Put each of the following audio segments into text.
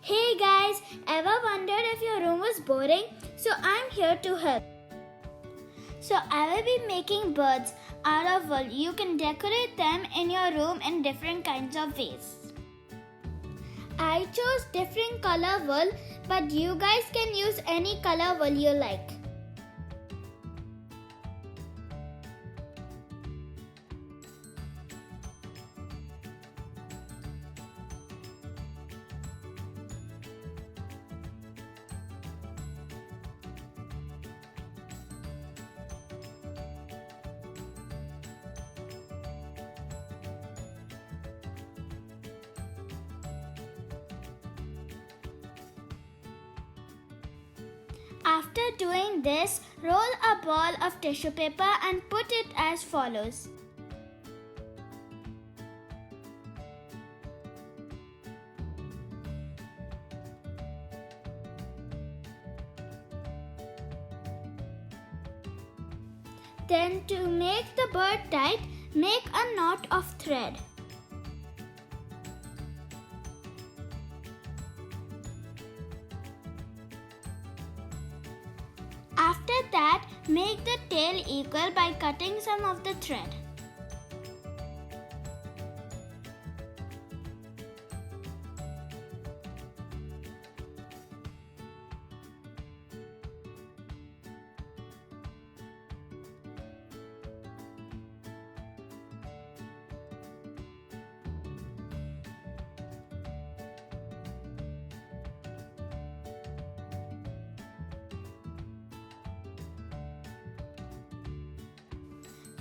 Hey guys, ever wondered if your room was boring? So I'm here to help. So I will be making birds out of wool. You can decorate them in your room in different kinds of ways. I chose different color wool, but you guys can use any color wool you like. After doing this, roll a ball of tissue paper and put it as follows. Then to make the bird tight, make a knot of thread. After that, make the tail equal by cutting some of the thread.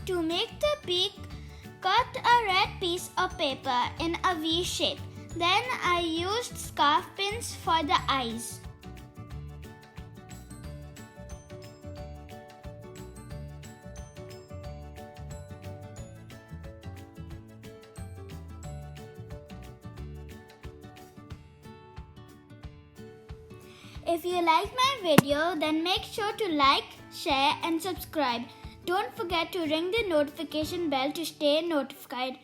To make the beak, cut a red piece of paper in a V shape. Then I used scarf pins for the eyes. If you like my video, then make sure to like, share and subscribe. Don't forget to ring the notification bell to stay notified.